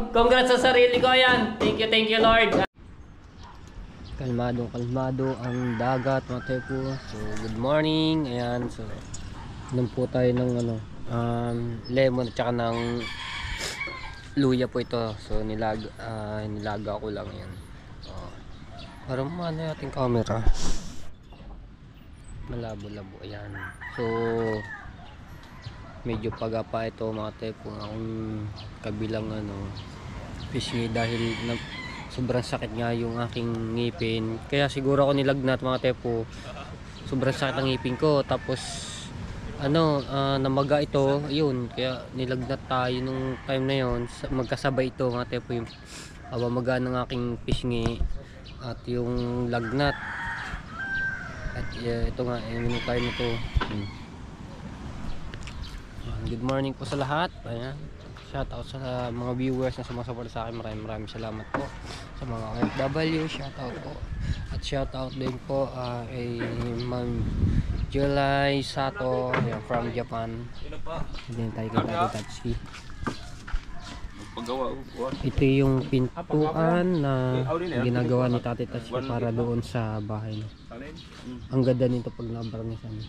Congrats sa sarili ko yan. Thank you Lord. Kalmado ang dagat mga tepo. So good morning. Ayan, so inom po tayo ng lemon at saka ng luya po ito. So nilaga ko lang yan. Para maano yung ating camera, malabo-labo. Ayan, so medyo pagapa ito mga tepo ang kabilang pisngi dahil sobrang sakit nga yung aking ngipin, kaya siguro ako nilagnat mga tepo. Sobrang sakit ang ngipin ko, tapos namaga ito, yun, kaya nilagnat tayo nung time na yun. Magkasabay ito mga tepo, yung mamaga ng aking pisngi at yung lagnat. At ito nga, minum tayo nito. Good morning po sa lahat. Ayan, shout out sa mga viewers na sumusuporta sa akin. Maraming salamat po sa mga OFW. Shout out po. At shout out din po kay Ma'am July Sato, ayan, from Japan. Din tayo kay Tati Tatsuki. Ito yung pintuan na ginagawa ni Tati Tatsuki para doon sa bahay. Ang ganda nito pag nabarnisan.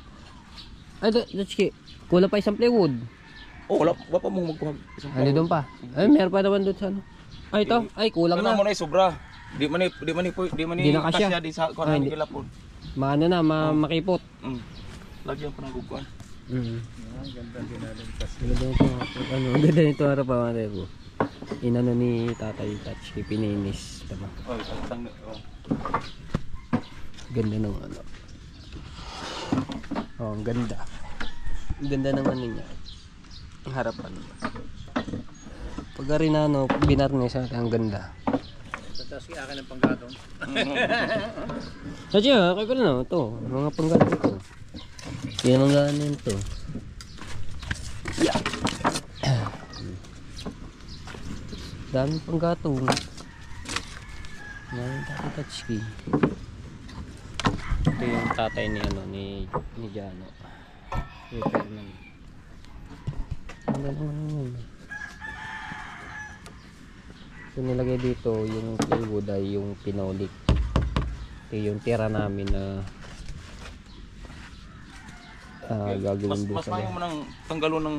Ay, Tatsuki, kulang pa isang plywood. Oh, wala pa mong magkuha. Ano doon pa? Ay, meron pa naman doon sa Ay, ito. Ay, kulang na. Ano mo na sobra. Di man kasya di sa kuan ni kilapon. Maano na, makipot. Lagyan pa ng guguan. Ganda din natin kasi. Ang ganda nito ara pa mga po. Inano ni Tatay Tatsuki, pininis, tama. Ganda ng ang ganda. Ang ganda ng niya. Ang harapan. Pag rin binarnis natin, ang ganda. Tapos kaya akin ng panggatong. Sadya, kaya ko na ito. Mga panggatong ito. Kaya mga ganin ito. Yeah. Daming panggatong. Daming Tati Tatsuki. Ito yung tatay ni Jano. Repairman. Ang gano'n. So nilagay dito yung plywood ay yung pinaulik. Ito yung tira namin na gagawin doon sa mas mayo mo nang tanggalon ng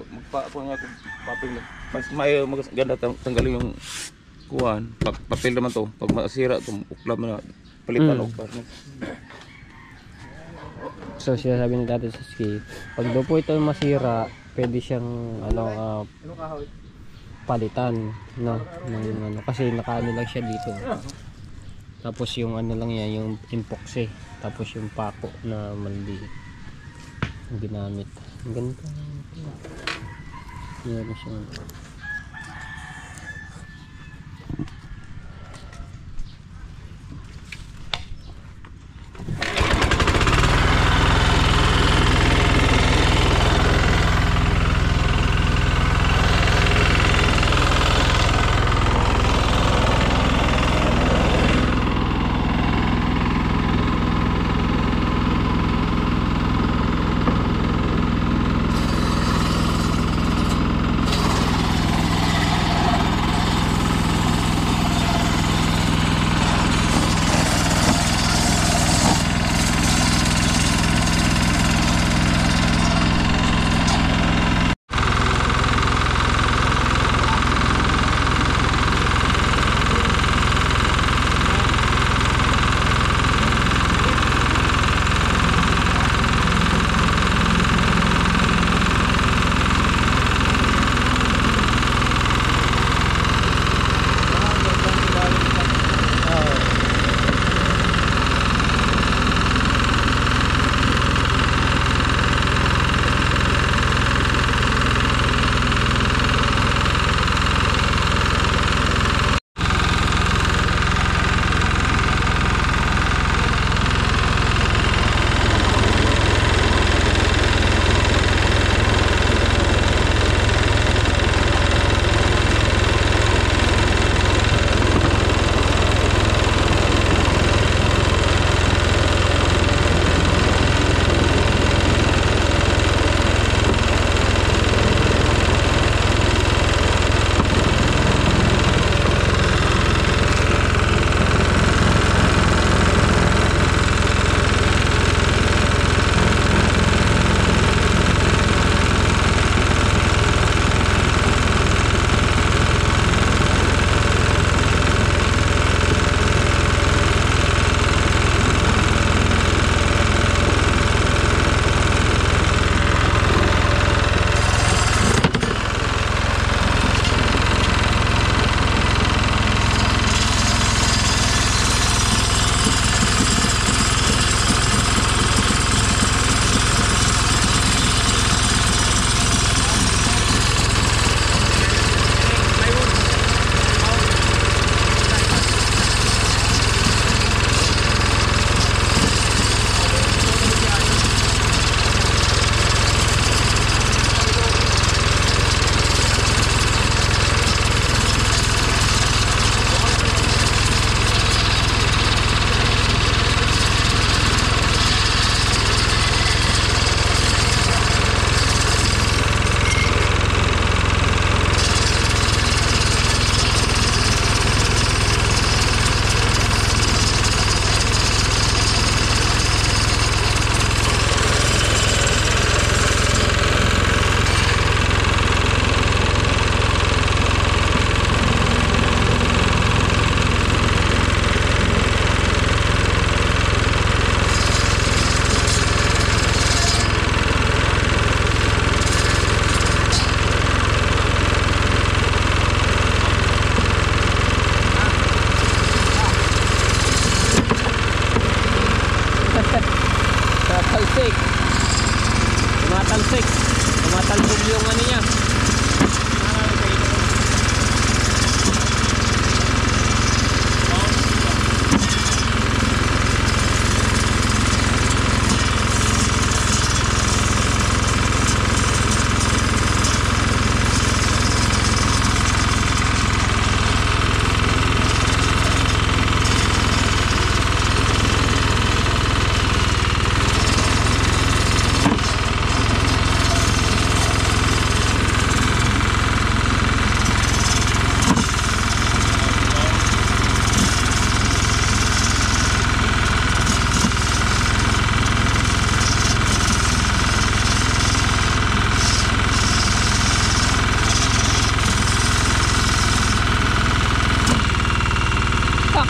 magpa-ako nga papel. Mas mayo maganda tanggalin yung kuwan. Papel naman to. Pag masira to, uklam na palitan og parang. So siya sabi ni Tati Tatsuki, pag daw po ito masira, pwede siyang palitan, no, kasi nakaano lang siya dito. Tapos yung lang yan, yung epoxy, tapos yung pako na maliit ang ginamit. Ang ganda. Yan siya.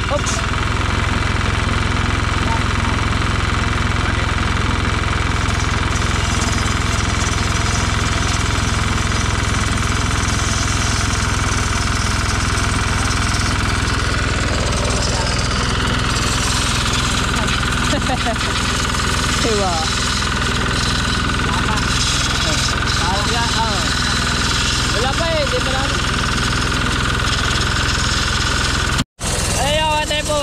Hop. Diba? Wala pa eh, di pa lang. Ayun, ate po,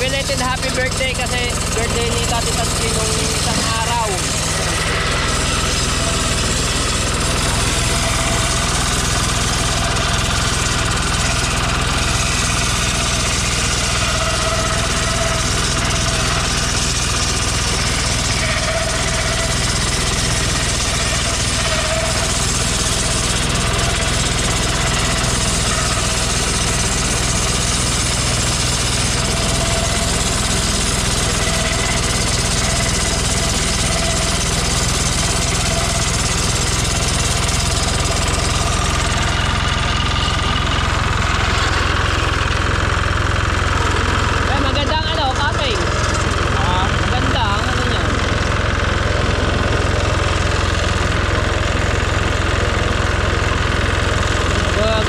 belated happy birthday kasi birthday ni Tati Tatsky nung isang araw.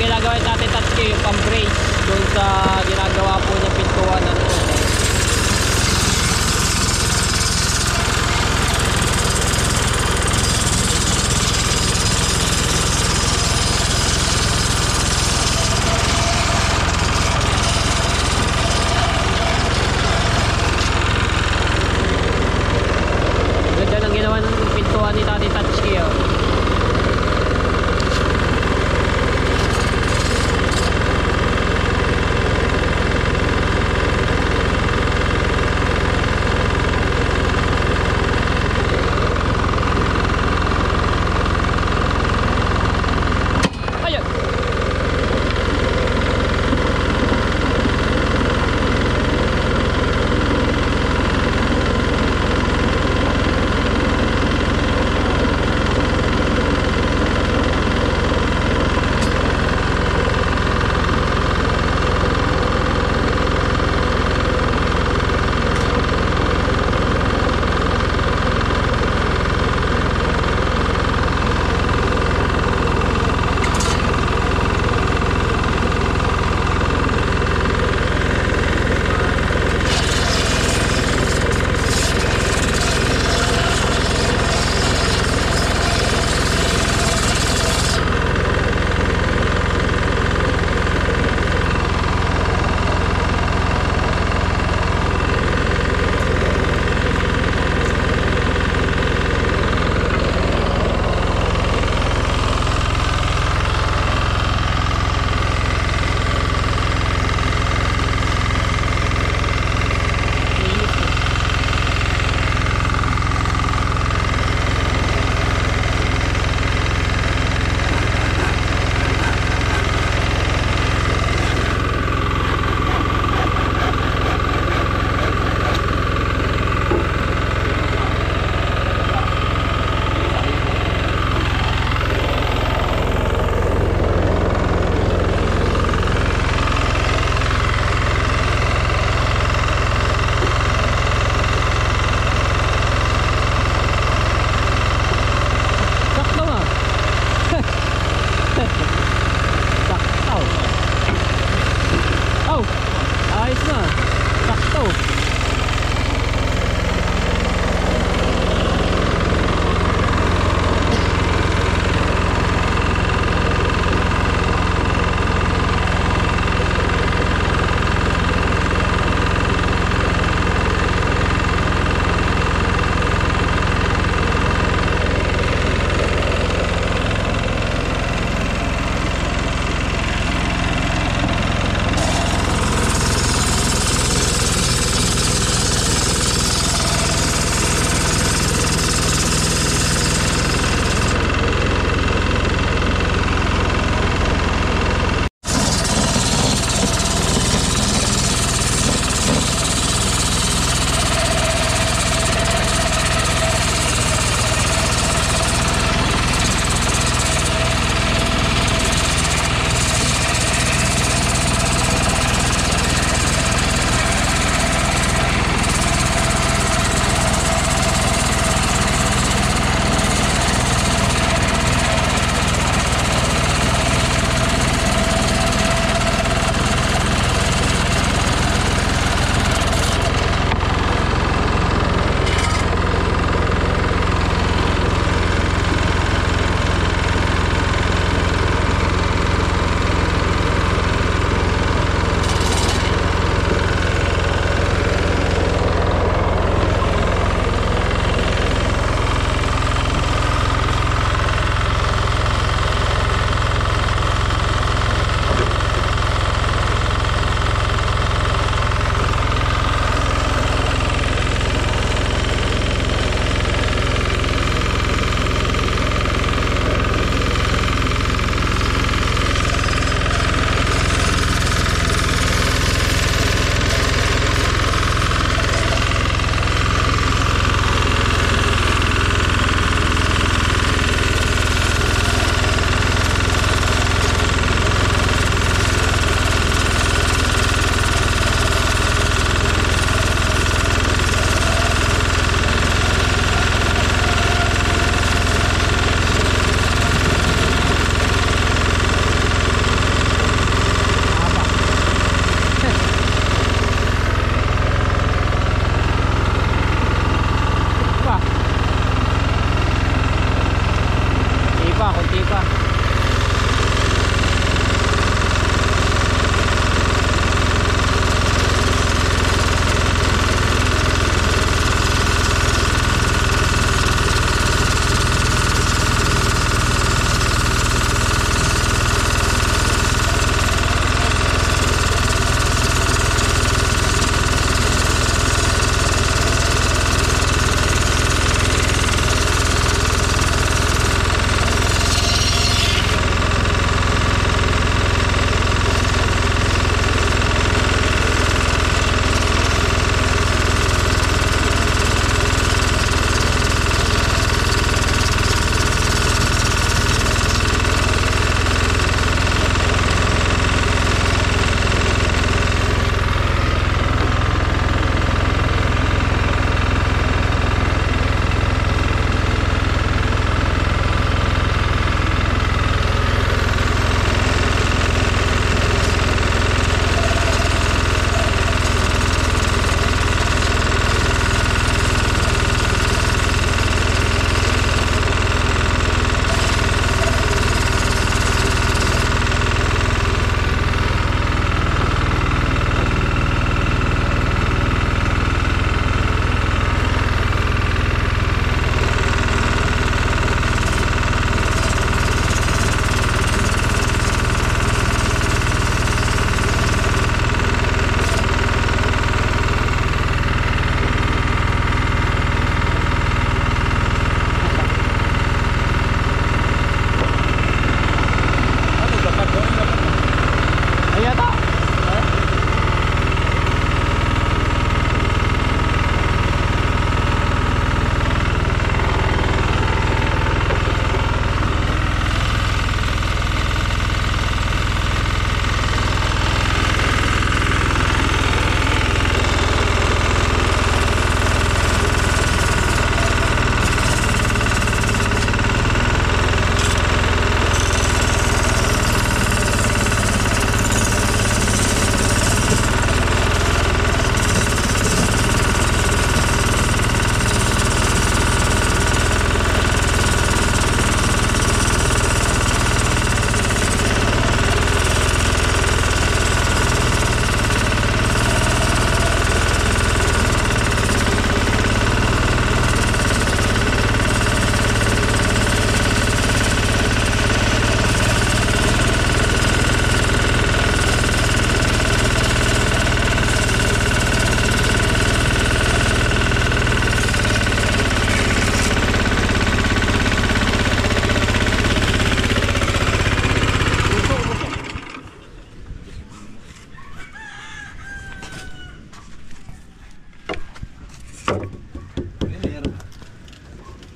Ginagawa ni Tati Tatsky yung pang-brace doon sa ginagawa po niya pintuan na to. Ganda ng ginawa ng pintuan ni Tati Tatsky, oh.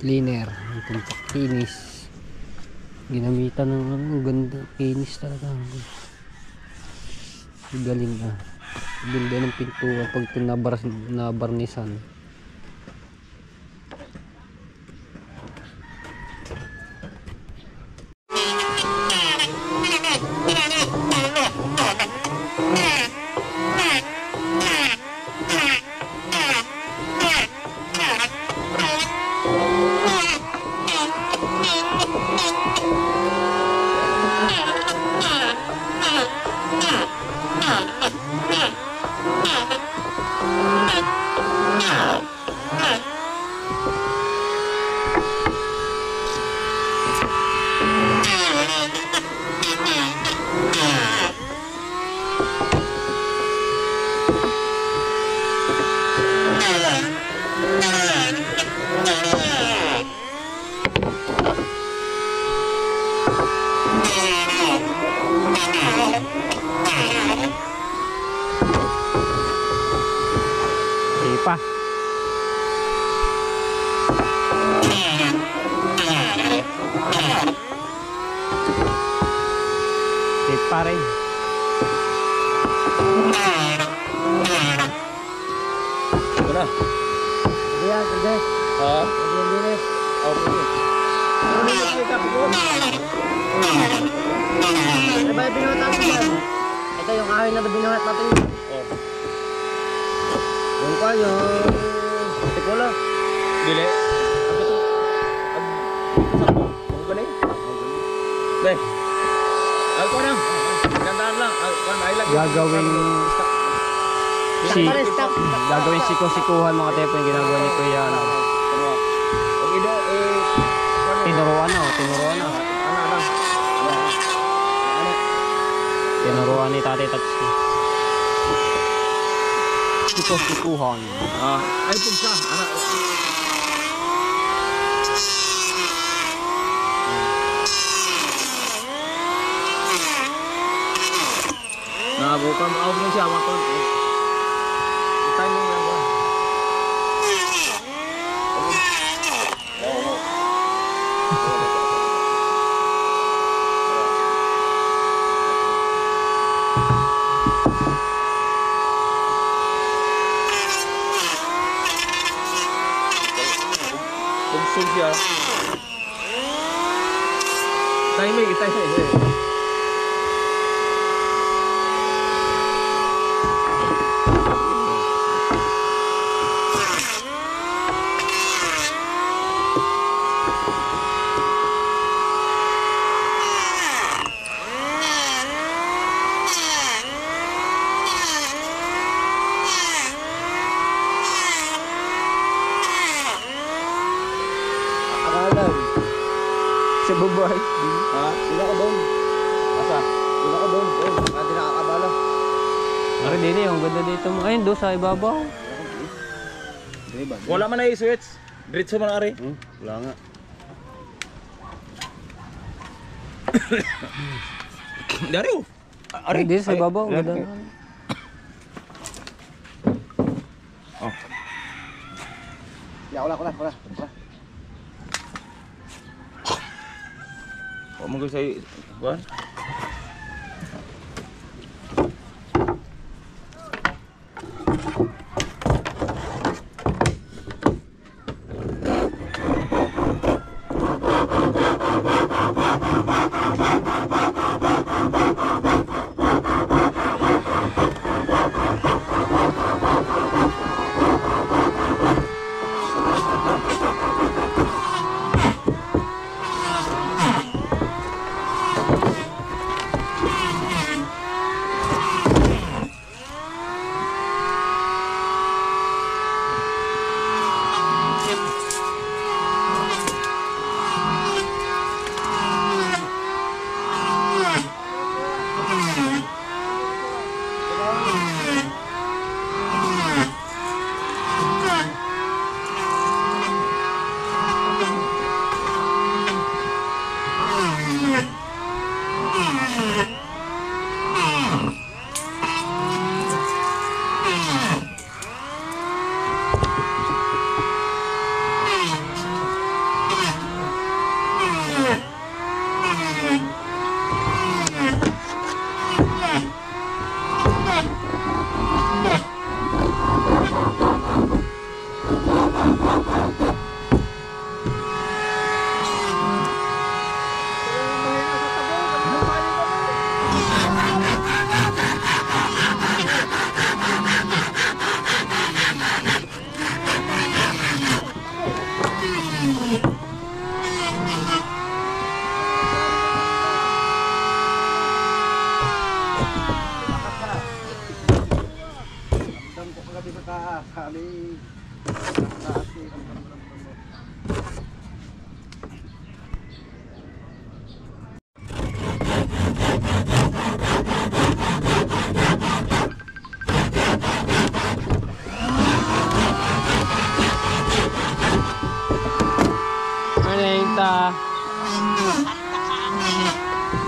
cleaner, yung tumpak kinis. Ginamitan ng ano, ganda, kinis talaga. Galing na. Ganda ng pintura pag nabarnisan. Sige pa. Sige pa rin. Ito na. Sige yan, sige. Ha? Sige yan din eh. Okay. Ano ba yung binuhat natin yan? Ito yung kahoy na binuhat natin. Oh. Yung pa yung tikola. Dili. Ang ito. Ang galing. Deh. Ako na. Gandaan lang. Gagawing gagawin siko-sikuhan mga tepo yung ginagawa ni Kuya ano. Tinuruan na. Tinuruan ni Tatay Tatsi. Siko-sikuhan. Ay pugsa. Anak. Bukan mau punya siapa kon? Time mo na ba? Bungsog siya. Timing. Si Buboy. Ha? Sino ka doon? Asa? Sino ka doon? Hindi nakakabala. Ari din yung ganda dito mo. Ayun do sa ibabaw. Wala man na i-switch. Diretso man ari. Wala nga. Dari oh. Ari din sa ibabaw. Ganda. Oh. Ya, wala. Mo ko say kuan.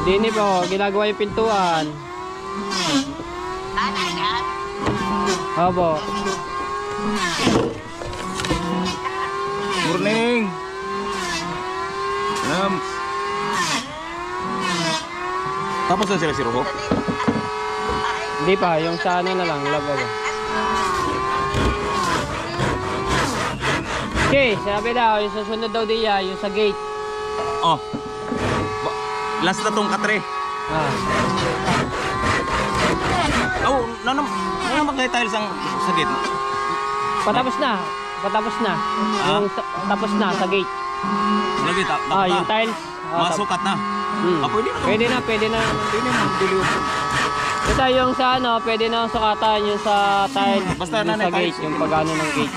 Dini po, ginagawa yung pintuan. Opo. Morning. Tapos na sila si Roho? Hindi pa, yung sa ano na lang, lababo. Okay, sabi daw, yung susunod daw diya, yung sa gate. Oh. Last na tong katre. Ah. Oh, nanam kayo tayo sa gate. Patapos na. Patapos na. Yung tapos na sa gate. Lagi ta. Yung tiles. Masukat na. Pwede na. Pwede na. Pwede na magdiliw. Ito yung sa ano, pwede na sukatan yung sa tiles. Basta yung sa gate, yung pagano ng gate.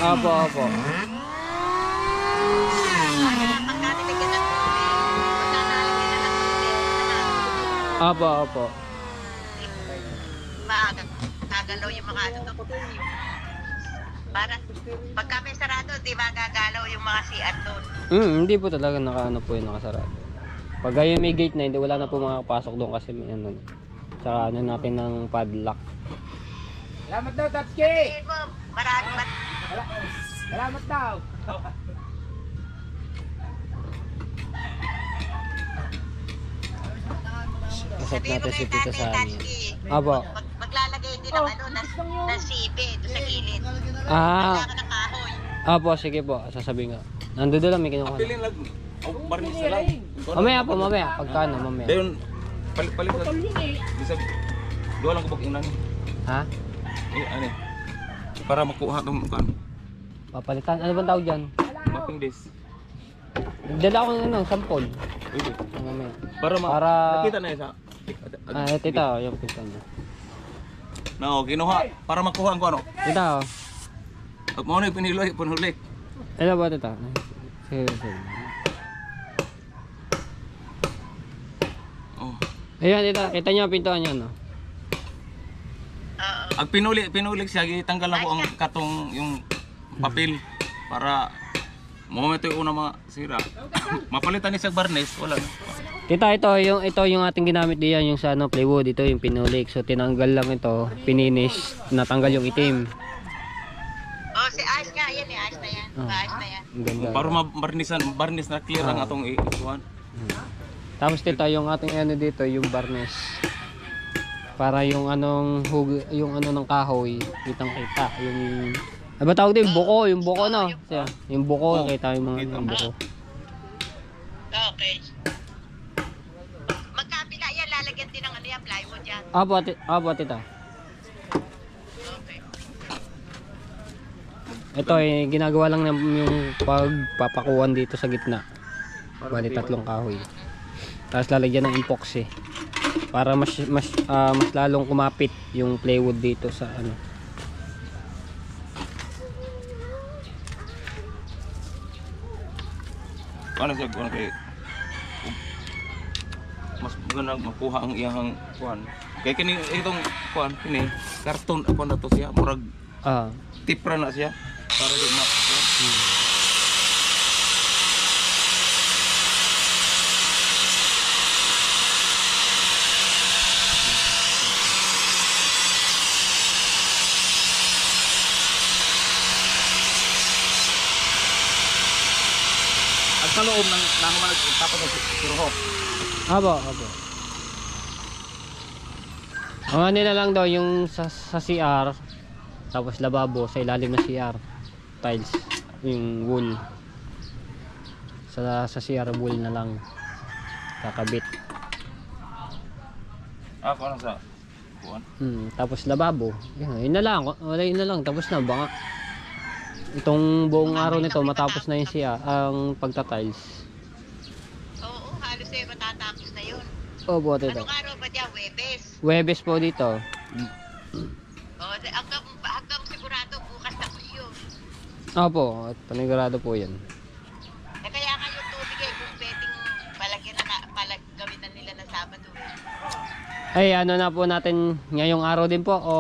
Opo. Opo. Magagalaw yung mga ano to. Para pagka may sarado, di magagalaw yung mga CR doon. Hindi po talaga nakaano po yung nakasarado. Pag yung may gate na, hindi wala na po makakapasok doon kasi may ano. Tsaka ano natin ng padlock. Salamat daw, Tatsuki! Sabihin mo, marami ba? Salamat daw! Kasat natin si Tita sa amin. Tatsuki, Opo. maglalagay din ng ano, ng sibe doon sa gilid. Ah. Kailangan ng kahoy. Opo, sige po. Sasabihin nga. Nandun doon lang may kinukuha. Pilin lang. Barnis na lang. Mamaya po, mamaya. Pagkano, mamaya. Dayon palit lang. Bisag duwa lang kubok inan. Ha? Ano? Para makuha tong kan. Papalitan. Ano bang tawag dyan? Mapping this. Dala ko ng ano, sample. Pwede. Mamaya. Para nakita na yun sa Tita, yung pinto niya. No, kinuha para makuha ang ano. Tita, At mo na piniloy, punhulik. ano ba tita? Sige. Oh. Ayan, tita. Kita niyo ang pintuan niya, no? Ag pinulik siya, gitanggal ako ang katong yung papel para mo yung una masira. Mapalitan ni sa barnes, wala na. Tita, ito yung ating ginamit diyan, yung sa ano, plywood, ito yung pinulik. So tinanggal lang ito, pininis, natanggal yung itim. Oh, si Ash nga, yan eh, Ash na yan. Ash na yan. Ang ganda. Para barnis na clear ang atong ikuan. Tapos tita, yung ating ano dito, yung barnes. Para yung anong yung ano ng kahoy, kitang-kita, yung ano ba tawag din? Yung buko no? Yung buko, kita yung mga yung buko. Okay. Magkabila yan, lalagyan din ng ano yan, plywood yan. Apo, tita. Okay. Ito ginagawa lang yung pagpapakuan dito sa gitna. Bali tatlong kahoy. Tapos lalagyan ng epoxy para mas lalong kumapit yung plywood dito sa ano. Ano siya kuan kay mas maganda makuha ang iyang kuan. Kay kini itong kuan kini karton ako na to siya murag tipra na siya para di ma sa loob ng naman tapos ng suruho. Abo. Ang ano na lang daw yung sa CR, tapos lababo sa ilalim ng CR, tiles, yung wool. Sa CR wool na lang kakabit. Ano sa kuwan? Tapos lababo. Yun na lang, wala yun na lang, tapos na baka. Itong buong araw nito matapos na yung CR, ang pagta-tiles. Oo, halos matatapos na yun. Opo, tito. Anong araw ba dyan? Webes? Webes po dito. Oo, hanggang sigurado bukas tapos yun. Opo, at panigurado po yan. Kaya nga yung tubig kung pwedeng gawin na nila na Sabado. Ay, ano na po natin ngayong araw din po o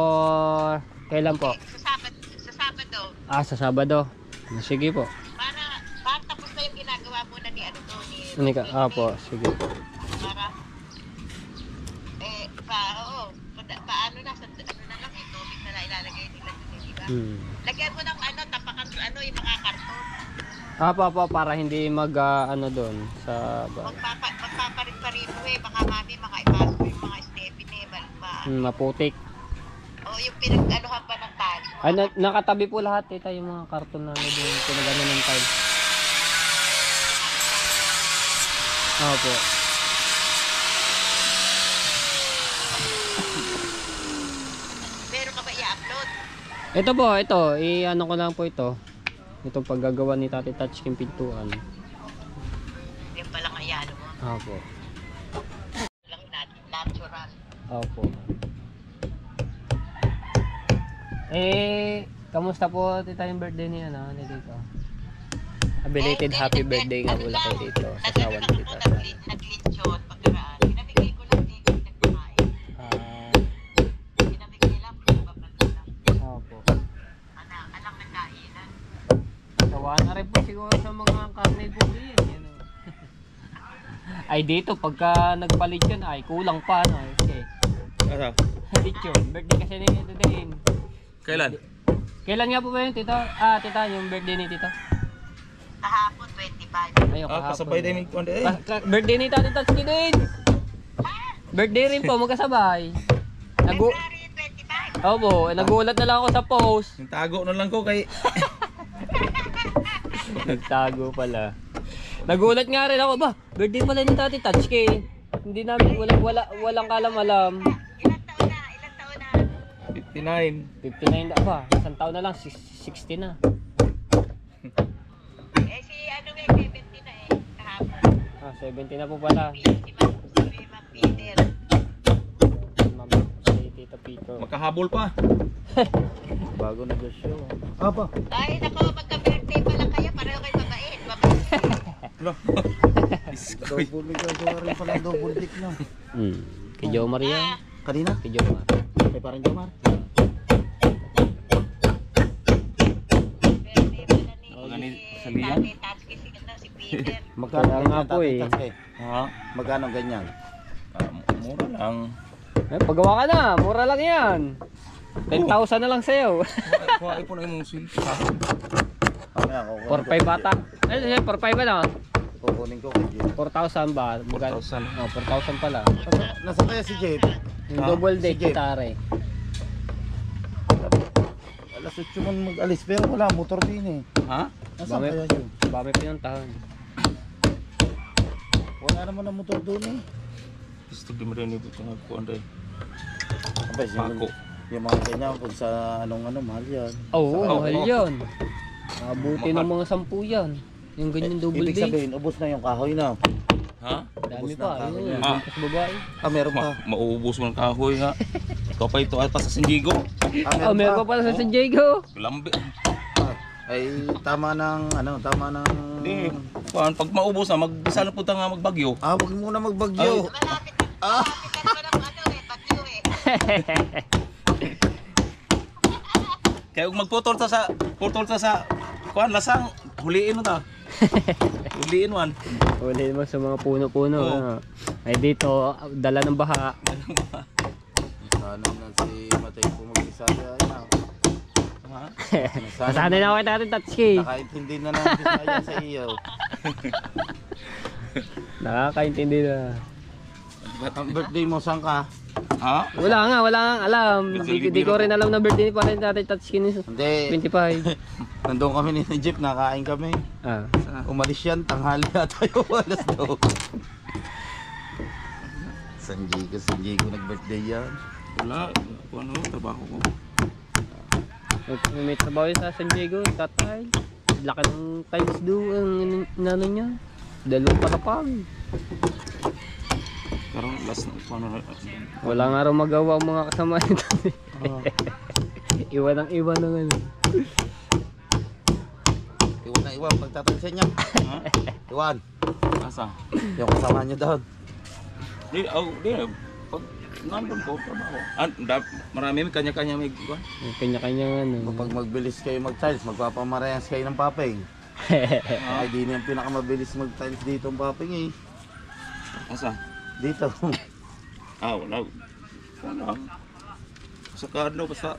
kailan po? Sa Sabado. Sa Sabado. Sige po. Para tapos na yung ginagawa muna ni ano to, ni Opo, sige po. para paano na sa ano na lang yung tubig na ilalagay nila dun, di ba? Lagyan mo ng tapakan yung mga karton. Opo, para hindi mag ano doon sa Magpaparin-parin baka mami ipasok yung mga Stephanie maputik. o yung pinag-anuhan pa ng tali. Nakatabi po lahat tita yung mga karton na doon pinagano ng tile. Opo. Meron ka ba i-upload? Ito po, i-ano ko lang po ito. Itong paggagawa ni Tati Touchscreen pintuan. Yung palang ayalo mo. Opo. Lang natural. Opo. Kamusta po tita yung birthday niya ni Tito? Belated happy birthday nga pala kay Tito. Sa sawan ni Tita. Nag-lechon pagkaraan. Pinamigay ko lang din kung nagkakain. Pinamigay lang, pinababalik lang. Opo. Anak nagkainan. Sawa na rin po siguro sa mga karne po din. Yan, ay dito, pagka nagpalit yun, ay kulang pa. No? Okay. Lechon. Birthday kasi ni Tito din. Kailan? Kailan nga po ba yun, Tito? Tita, yung birthday ni Tito? Kahapon, 25. Ayun, kahapon. Kasabay din yung kuwan din. Birthday ni Tati Tatsuki din. Birthday rin po, magkasabay. February 25. Opo, nagulat na lang ako sa post. Yung tago na lang ko kay... Nagtago pala. Nagulat nga rin ako, ba? Birthday pala ni Tati Tatsuki. Hindi namin, walang kalam-alam. Ilang taon na? 59. 59 na ba? Isang taon na lang, 60 na. Si 70 na kahapon. 70 na po pala. Si Ma'am Peter. Si Tito Pito. Magkahabol pa. Bago na just show. Ay, nako, magka-birthday pala kayo. Pareho kayo babae. Ano? Double leg rin pala double dick na. Kay Jomar yan. Kanina? Kay Jomar. Kay parang Jomar. Birthday pala ni sa Lian? Tati Tatsuki si Peter. Magkano Kaya nga ganyan po Tatay eh. Tatsuki? Ha? Magkano ganyan? Mura lang. Pagawa ka na, mura lang yan. 10,000 na lang sa'yo. Kuha po na yung silpa. Mamaya ako. 4,500 bata. Ay, 4,500 ba na? Kukunin ko kay Jeep. 4,000 ba? 4,000. 4,000 pala. Nasa kaya si Jeep? Yung Ha? double deck Sige. gitare. Alas 8 man mag-alis pero wala motor din eh. Ha? Nasaan Bakit? kaya yun? Bami pinuntahan. Wala naman ang motor doon eh. Gusto di mo rin yung kuwan din. Abay, Pako. yung mga ganyan kung sa anong mahal yan. Oo, Oo. mahal yan. Mabuti ng mga 10 yan. Yung ganyan double Ibig deck. sabihin, ubos na yung kahoy na. Ha? Dami ubos na pa. ang kahoy Yun, niya. Ah. yung sa babae. Meron pa. Mauubos mo ng kahoy ha. Ito pa ito at pa sa Sinjigo. Meron pa pala sa San Diego. Lambi. Ay, tama ng, Hindi. Kuwan, pag maubos na, magbisa na punta nga magbagyo. Huwag muna magbagyo. Malapit na ba ng bagyo eh. Kaya kung magputol ta sa kuwan, lasang, huliin mo ta. Huliin man. Uli mo sa mga puno-puno. Oo. ano. Ay dito, dala ng baha. Sana na si Matay po mag-Bisaya na. Ha? Masanay na ako kay Tati Tatsuki. Nakaintindi na ng Bisaya sa iyo. Nakakaintindi na. Ang birthday mo, saan ka? Ha? Wala nga alam. Di ko rin alam na birthday ni Parang Tatay Tatsuki ni Hindi. 25. Nandun kami ni Jeep, nakain kami. Ah. Umalis yan, tanghali na tayo, alas 2. San Diego nag-birthday yan. Wala. Kung ano, trabaho ko. May trabaho yun sa San Diego, tatay. Laki ng times do ang nano niya. Dalawang patapag. Karoon, last na, kung ano, Wala nga raw magawa ang mga kasama nito. Iwan ang iwan ng ano. Iwan na iwan, pagtatansin niya. ha? Iwan, Asa? yung kasama niya doon. Di, pag nandun ko, trabaho. Marami, may kanya-kanya may kuwan. Kanya-kanya ano. Kapag magbilis kayo mag-tiles, magpapamarayas kayo ng papeng. Ay, di na yung pinakamabilis mag-tiles dito ang papeng eh. Asa? Dito. Wala. Wala. Sa ano, basta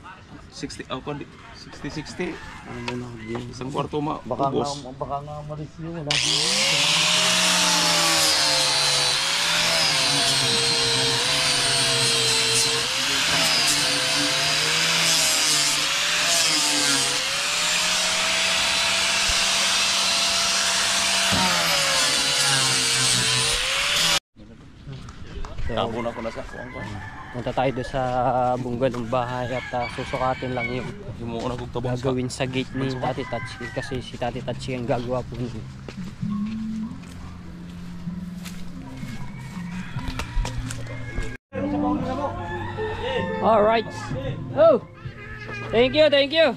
60, 60. Ano mo na, Isang kwarto baka ubos. nga umalis yun, wala. Tabo na ko na sa kuwan ko. Punta tayo doon sa bunggal ng bahay at susukatin lang yung Himuon ako tabang sa. gagawin sa gate ni Tati Tatsuki kasi si Tati Tatsuki ang gagawa po nun. Alright. Oh! Thank you, thank you!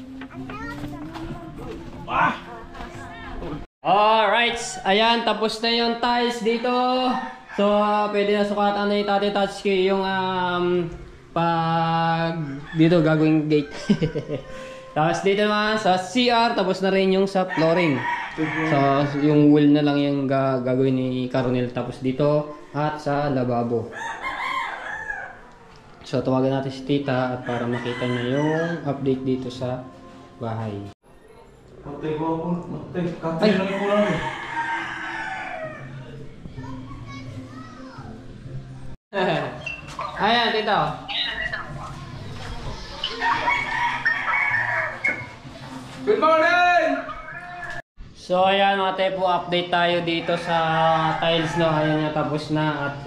Alright, ayan, tapos na yung tiles dito. So, pwede na sukatan na ni Tati Tatsuki yung pag dito gagawing gate. Tapos dito naman sa CR, tapos na rin yung sa flooring. So, yung wool na lang yung gagawin ni Caronel. Tapos dito at sa lababo. So, tawagan natin si Tita at para makita niya yung update dito sa bahay. Matay ko ako. Matay. Katay lang yung kulang eh. Ayan, Tita. Good morning! So ayan mga tepo, update tayo dito sa tiles no. Ayan nga, tapos na at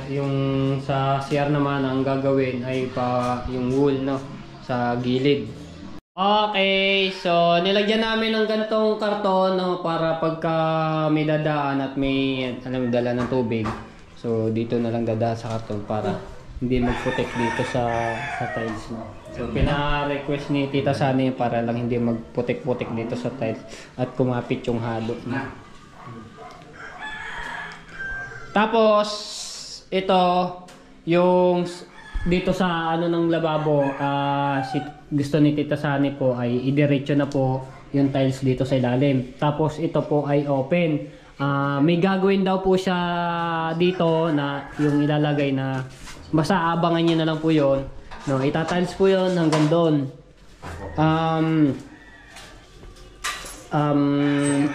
yung sa CR naman ang gagawin ay pa yung wool no sa gilid. Okay, so nilagyan namin ng gantong karton no para pagka may dadaan at may dala ng tubig. So dito na lang dadaan sa karton para hindi magputik dito sa tiles no. So pina-request ni Tita Sani para lang hindi magputik-putik dito sa tiles at kumapit yung halo. Tapos ito yung dito sa ano ng lababo, gusto ni Tita Sani po ay idiretso na po yung tiles dito sa ilalim. Tapos ito po ay open. May gagawin daw po siya dito na yung ilalagay na basta abangan niyo na lang po yon. No, itatiles po yon hanggang doon.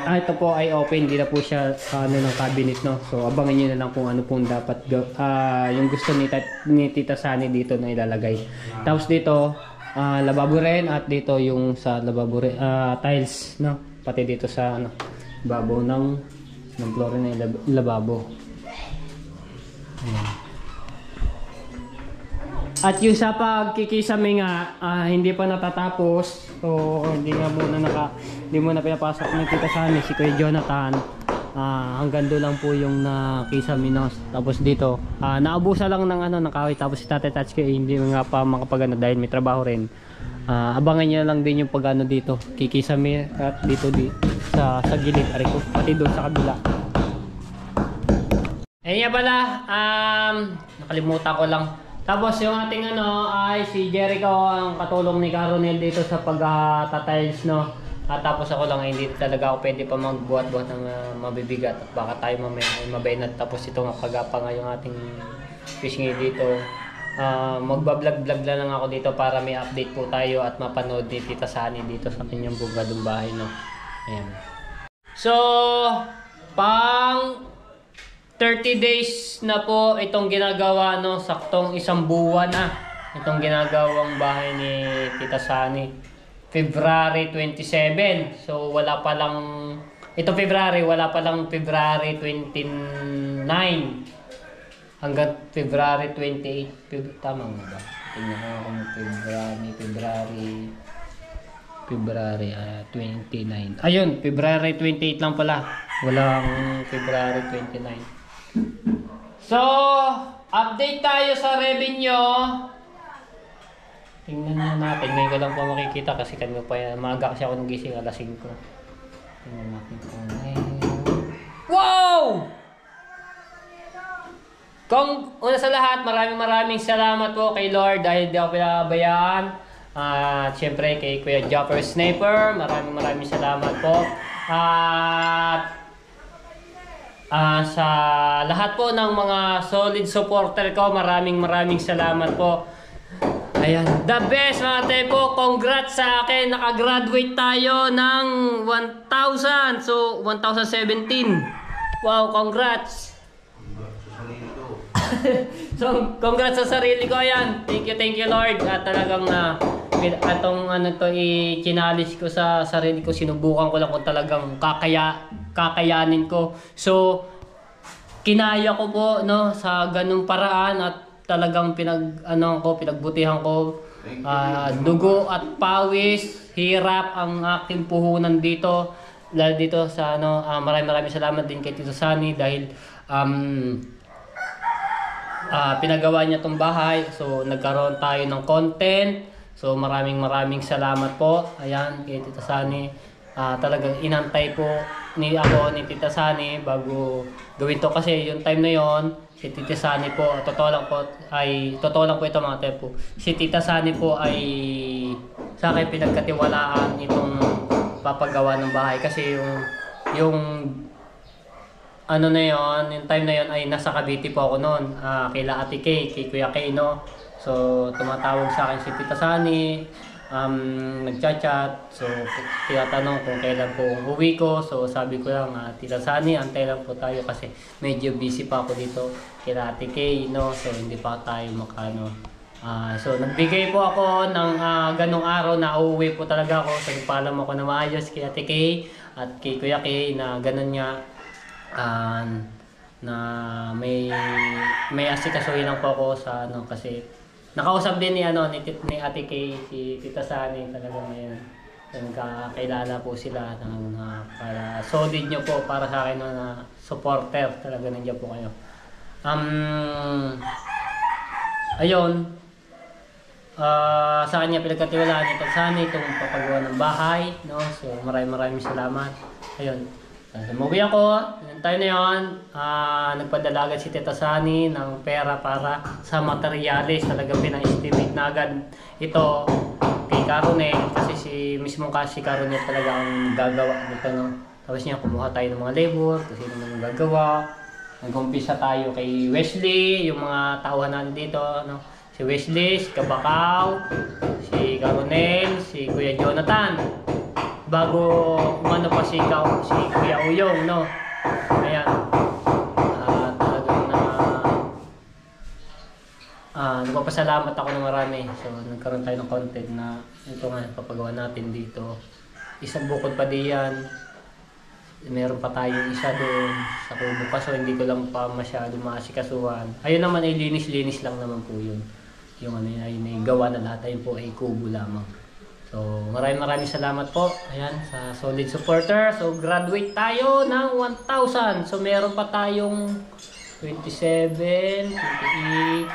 Ito po ay open, hindi na po siya ng cabinet no. So abangan niyo na lang kung ano pong dapat yung gusto ni Tita Sani dito na ilalagay. Tapos dito lababo rin at dito yung sa lababo rin, tiles no. Pati dito sa babaw ng floor ng lababo. Ayan. At yung sa pagkikisame nga, hindi pa natatapos. So, hindi muna pinapasok ng Tita Sani si Kuya Jonathan. Hanggang doon lang po yung nakisame no. Tapos dito, naubusa lang ng kawit. Tapos si Tata Tatsuki hindi nga pa makapagano dahil may trabaho rin. Abangan niya lang din yung pagano dito. Kikisame at dito sa gilid. Ariko, pati doon sa kabila. Ayun pala, nakalimutan ko lang. Tapos yung ating ay si Jericho ang katulong ni Caronel dito sa pag-tiles no. Tapos ako lang hindi talaga ako pwede pa magbuhat-buhat ng mabibigat at baka tayo mamaya ay mabainat. Tapos ito nga pagapa nga yung ating fishing dito. Magba-vlog lang ako dito para may update po tayo at mapanood ni Tita Sani dito sa kanyang bugadong bahay no. Ayan. So Pang 30 days na po itong ginagawa, no? Saktong isang buwan na itong ginagawang bahay ni Tita Sani. February 27. So wala pa lang ito February, wala pa lang February 29 hanggang February 28. Tama nga ba? Tingnan ko kung February 29. Ayun, February 28 lang pala. Walang February 29. So, update tayo sa revenue. Tingnan na natin. Ngayon ko lang po makikita kasi kanina pa yan. Maaga kasi ako nagising alas 5. Tingnan natin po ngayon. Wow! Una sa lahat, maraming salamat po kay Lord dahil di ako pinabayaan. At syempre kay Kuya Jopper Sniper, maraming salamat po. At sa lahat po ng mga solid supporter ko, maraming salamat po. Ayan, the best mga tepo, congrats sa akin, nakagraduate tayo ng 1,000, so 1,017. Wow, congrats. So, congrats sa sarili ko yan. Thank you Lord. At talagang atong i-challenge ko sa sarili ko, sinubukan ko lang kung talagang kakayanin ko. So, kinaya ko po no sa ganung paraan at talagang pinagbutihan ko. Dugo at pawis, hirap ang aking puhunan dito. Lalo dito sa maraming salamat din kay Tito Sani dahil pinagawa niya tong bahay. So nagkaroon tayo ng content. So maraming salamat po. Ayan kay Tita Sani. Talagang inantay po ni Tita Sani bago gawin to kasi yung time na yon si Tita Sani po, totoo lang po ito mga tepo. Si Tita Sani po ay sa akin pinagkatiwalaan itong papagawa ng bahay kasi yung yung time na yon ay nasa Cavite po ako noon, kila Ate Kay, kay Kuya Kay, no? So, tumatawag sa akin si Tita Sani, nagchat-chat, so tinatanong kung kailan po uwi ko. So, sabi ko lang, Tita Sani, antay lang po tayo kasi medyo busy pa ako dito kila Ate Kay, no? So, hindi pa tayo so, nagbigay po ako ng ganong araw na uuwi po talaga ako. So, nagpaalam ako na maayos kay Ate Kay at kay Kuya Kay na ganon nga. Na may asikasuhin lang po ako sa kasi nakausap din ni Ate Kay si Tita Sani talaga ngayon. Nagkakilala po sila para solid nyo po para sa akin na supporter talaga nandiyan po kayo. Ayun. Sa kanya pinagkatiwalaan ni Tita Sani itong papagawa ng bahay, no? So maraming salamat. Ayun. Umuwi ako, tayo na yun, nagpadala agad si Tita Sani ng pera para sa materyales. Talagang pina-estimate na agad ito kay Caronel kasi si Caronel talaga ang gagawa nito, no? Tapos niya kumuha tayo ng mga labor, kasi naman ang gagawa. Nag-umpisa tayo kay Wesley, yung mga tauhan natin dito, no? Si Wesley, si Kabakaw, si Caronel, si Kuya Jonathan. Bago umano pa si Kuya Uyong, no? Ayan. Talagang nagpapasalamat ako ng marami. So, nagkaroon tayo ng content na ito nga, papagawa natin dito. Isang bukod pa diyan. Meron pa tayong isa doon sa kubo pa. So, hindi ko lang pa masyado maasikasuhan. Ayun naman ay linis-linis lang naman po yun. Yung ay gawa na lahat. Ayun po ay kubo lamang. So, maraming salamat po. Ayan, sa solid supporter. So, graduate tayo ng 1,000. So, meron pa tayong 27, 28,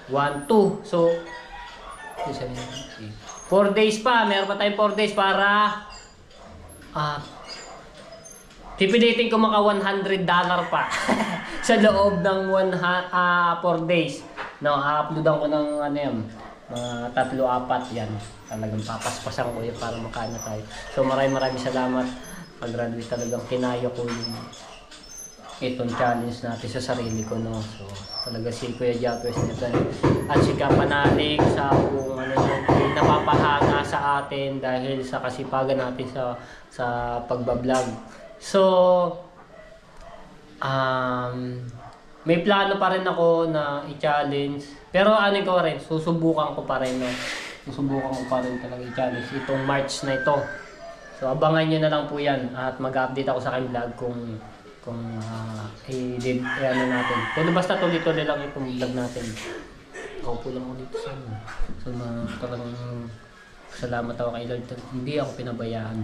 1, 2. So, 4 days pa. Meron pa tayong 4 days para pipilitin ko maka $100 pa sa loob ng 4 days. No, uploadan ko ng mga 3-4 yan. Talagang papaspasan ko yan para makain na tayo. So maraming salamat. Pag-graduate talagang kinaya ko itong challenge natin sa sarili ko, no. So talaga si Kuya Japes at si Kapanalig sa kung napapahanga sa atin dahil sa kasipagan natin sa pagbablog. So May plano pa rin ako na i-challenge. Pero ano ko rin, susubukan ko pa rin. No? Susubukan ko pa rin talaga i-challenge itong March na ito. So abangan nyo na lang po yan. At mag-update ako sa aking vlog kung ano natin. Pero basta tuloy-tuloy lang itong vlog natin. Ako po lang ako dito sa ano. So talagang salamat ako kay Lord. Hindi ako pinabayaan.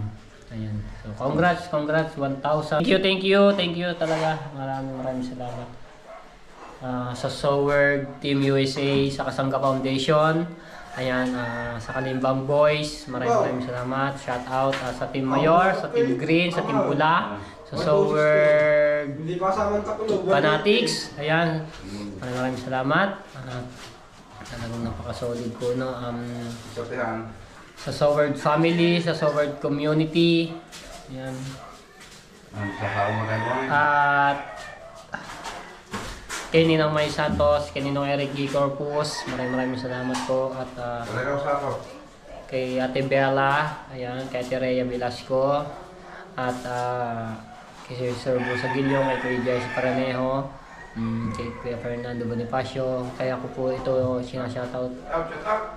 Ayan. So congrats 1,000. Thank you talaga. Maraming salamat. Sa Sowerd Team USA, sa Kasangga Foundation. Ayan, sa Kalimbang Boys, maraming salamat. Shout out sa Team Mayor, sa Team Green, sa Team Pula, sa Sowerd Fanatics. Ayan, maraming salamat. Talagang napaka-solid po, no? Sa Sowerd Family, sa Sowerd Community. Ayan. At kay Ninang May Santos, kay Ninong Eric G. Corpus, maraming salamat po. At kay Ate Bella, ayan, kay Ate Rhea Velasco, at kay Sir Busa Gilyong, kay Kuya Jesse Paranejo, kay Kuya Fernando Bonifacio. Kaya ko po ito sinashoutout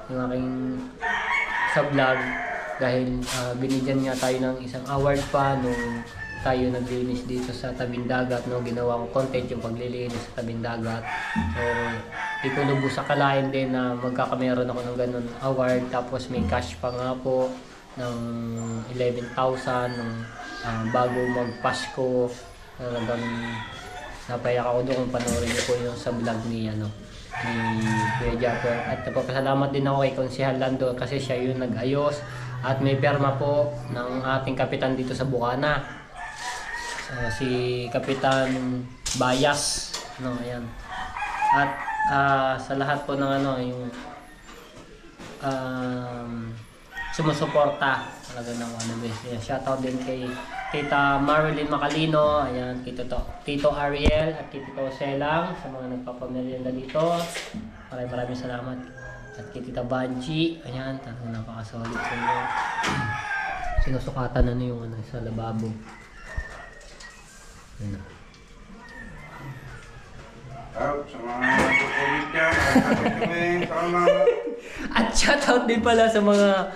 yung aking sa vlog dahil binigyan nga tayo ng isang award pa nung tayo naglinis dito sa tabing dagat, no? Ginawa ko content yung paglilinis sa tabing dagat. So, di ko lubos sa kalain din na magkakameron ako ng ganun award. Tapos may cash pa nga po ng 11,000 nung bago magpasko. Talagang napayak ako doon kung panoorin niyo po yung sa vlog ni Kuya Japper. At napapasalamat din ako kay Konsehal Lando kasi siya yung nag-ayos. At may perma po ng ating kapitan dito sa Bukana. Si Kapitan Bayas, no, ayan. At sa lahat po ng yung sumusuporta talaga ng shoutout din kay Tita Marilyn Macalino, ayan, Tito Ariel at Tito Selang sa mga nagpapamerienda dito. Maraming salamat. At kay Tita Banji, ayan, talagang napaka-solid sa inyo. Sinusukatan na yung sa lababo. At shoutout din pala sa mga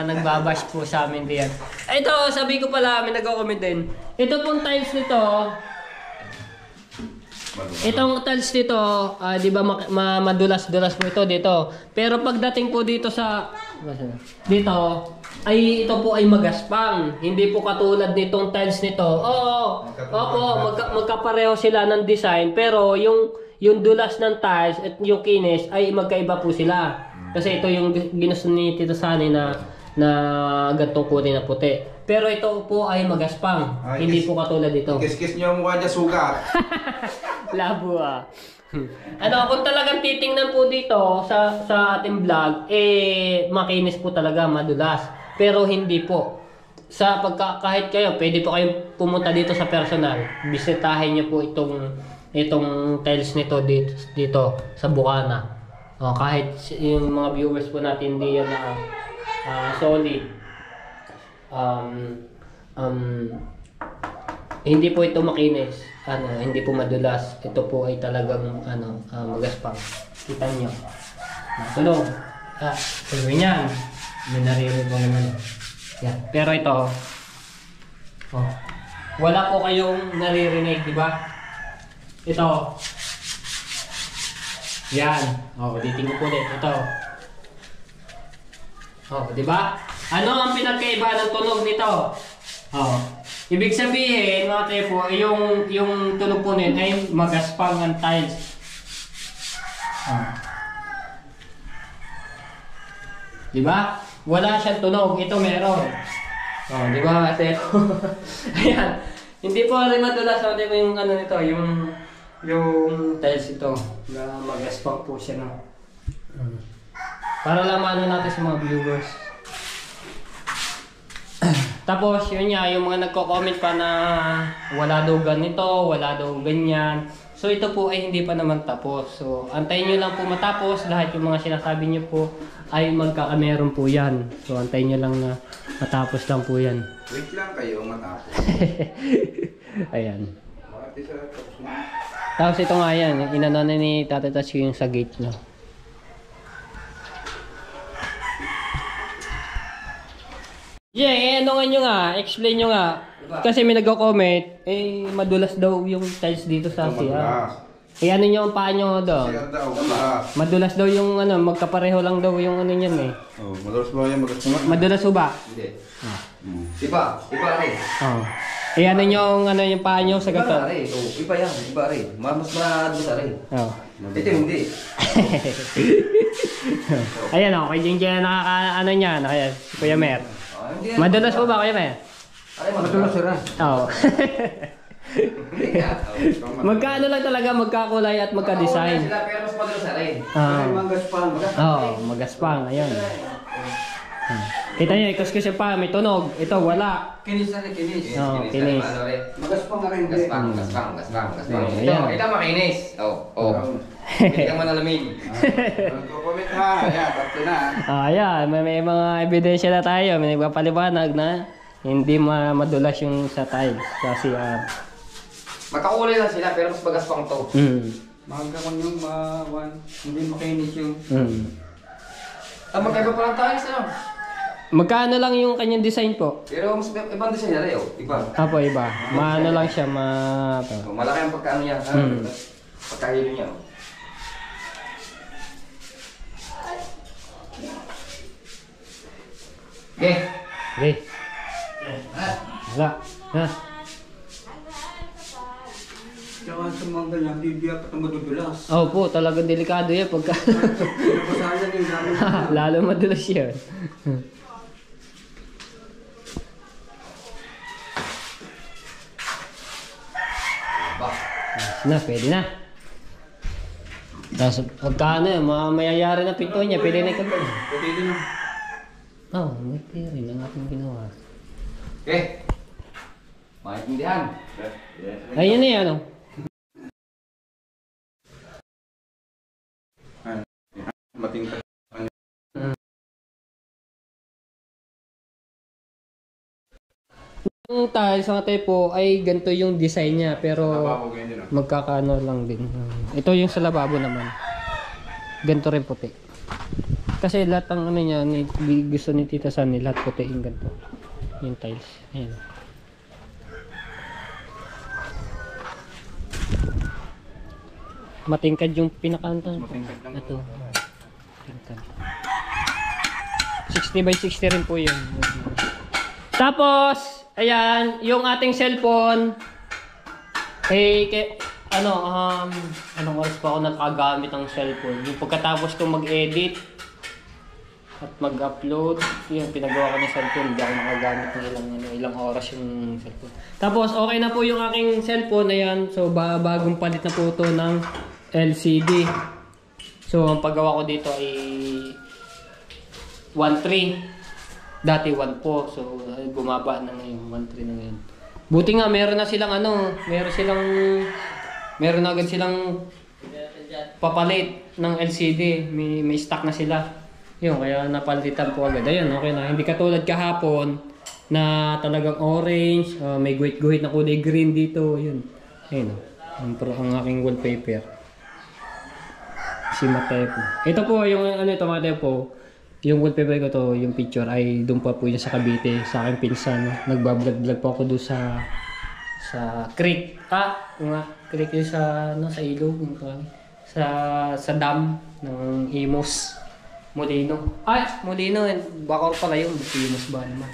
nagbabash po sa amin diyan. Ito, sabi ko pala, may nagko-comment din. Ito pong tiles nito. Itong tiles dito, di ba madulas-dulas po ito dito. Pero pagdating po dito dito, ay ito po ay magaspang. Hindi po katulad nitong tiles nito. Oo, opo, magkapareho sila ng design. Pero yung dulas ng tiles at yung kinis ay magkaiba po sila. Kasi ito yung ginusto ni Tito Sani na gantong kulay na puti. Pero ito po ay magaspang. Hindi po katulad dito. Kiss-kiss niyo ang mukha niya, sugat. Labo kung talagang titingnan po dito sa ating vlog, makinis po talaga, madulas. Pero hindi po. Kahit kayo, pwede po kayong pumunta dito sa personal. Bisitahin niyo po itong tiles nito dito sa Bukana. Kahit yung mga viewers po natin hindi yan solid. Hindi po ito makinis. Hindi po madulas. Ito po ay talagang magaspang. Kita niyo. Tulong. Tulong yan. May naririnig mo naman. Yan. Pero ito, wala po kayong naririnig, di ba? Ito. Yan. Ulitin ko po ulit. Ito. Di ba? Ano ang pinagkaiba ng tunog nito? Ibig sabihin, mga tepo, yung tunog po nito ay magaspang ang tiles. Di ba? Wala siyang tunog. Ito meron. Di ba, tepo? Ayan. Hindi po rin madulas natin yung nito, yung tiles ito. Na magaspang po siya, no? Para lang natin sa mga viewers. Tapos yun nga, yung mga nagko-comment pa na wala daw ganito, wala daw ganyan. So ito po ay hindi pa naman tapos. So antayin nyo lang po matapos. Lahat yung mga sinasabi nyo po ay magkakameron po yan. So antayin nyo lang na matapos lang po yan. Wait lang kayo matapos. Ayan. Tapos ito nga yan, inano na ni Tata Touch yung sa gate no. Yeah, ano nga nyo nga, explain nyo nga. Kasi may nagko-comment, madulas daw yung tiles dito sa CR. Ano nyo ang paa nyo daw? Madulas daw yung ano, magkapareho lang daw yung ano yan eh. Oh, madulas ba yan? Madulas ba? Hindi. Iba rin. Oo. Ano nyo yung paa nyo sa gato? Iba rin. Iba yan, iba rin. Mas madulas rin. Oo. Ito hindi. Ayan o, kay Jingjin ano niya, kaya si Kuya Mer. Madulas po ba Kuya Mer? Madulas rin. Oo. Magkaano lang talaga, magkakulay at magka-design. Sila pero mas madulas rin. Magaspang, ayun. Kita nyo, kasi pa, may tunog. Ito, wala. Kinis na rin, kinis. Oo, kinis. Magaspang na rin. Gaspang. Ayan. Ito makinis. Hindi ka manalamin. Comment ha. Ayan, tapos na. Ayan, may mga ebidensya na tayo. May nagpapaliwanag na hindi madulas yung sa tiles, sa CR. Magkakulay lang sila pero mas magaspang to. Magkakon yung hindi makinis yung... Magkaiba pa lang tayo sa Magkano lang yung kanyang design po? pero mas ibang design na rin. Iba. Apo, iba. Maano lang siya, Malaki ang pagkaano niya. Pagkahilo niya. Okay. Okay. Wala. Ha? Tsaka sa mga ganyan, bibigyan pa ito madudulas. Opo, talagang delikado yan pagka... Pinapasayan yung gamit. Lalo madulas yan. Pwede na. Tapos pagka mayayari na pinto niya, pwede na ikaw. Pwede na. Oo, may rin ang ating ginawa. Okay. Maintindihan. Ayun na yan, ano? Matingkad. Yung tiles sa po ay ganito yung design niya pero magkakano lang din. Ito yung sa lababo naman. Ganito rin puti. Kasi lahat ng ano niya, gusto ni Tita Sunny, lahat puti yung ganito. Yung tiles. Ayan. Matingkad yung pinakanto. Ito. Matingkad. 60 by 60 rin po yun. Tapos, ayan, yung ating cellphone, anong oras pa ako nakagamit ng cellphone? Yung pagkatapos kong mag-edit at mag-upload, yung pinagawa ko ng cellphone, hindi ako nakagamit ng ilang oras yung cellphone. Tapos, okay na po yung aking cellphone, ayan, so bagong palit na po ito ng LCD. So, ang paggawa ko dito ay 1.3. Dati 1 po, so bumaba na ngayon, 1.3 na ngayon. Buti nga meron na silang meron na agad silang papalit ng LCD, may stock na sila. Yun, kaya napalitan po agad. Ayun, okay na. Hindi katulad kahapon na talagang orange, may guhit-guhit na kulay green dito, yun. Ayun, ang aking wallpaper. Si Mateo po. Ito po, yung ito Mateo po. Yung wallpaper ko to, yung picture ay doon pa po yun sa Cavite, sa aking pinsan. Nagbablog-vlog po ako doon sa creek. Creek yun sa ilog. Sa dam ng Imos. Molino. Molino. Bakor pala yun. Imos ba naman.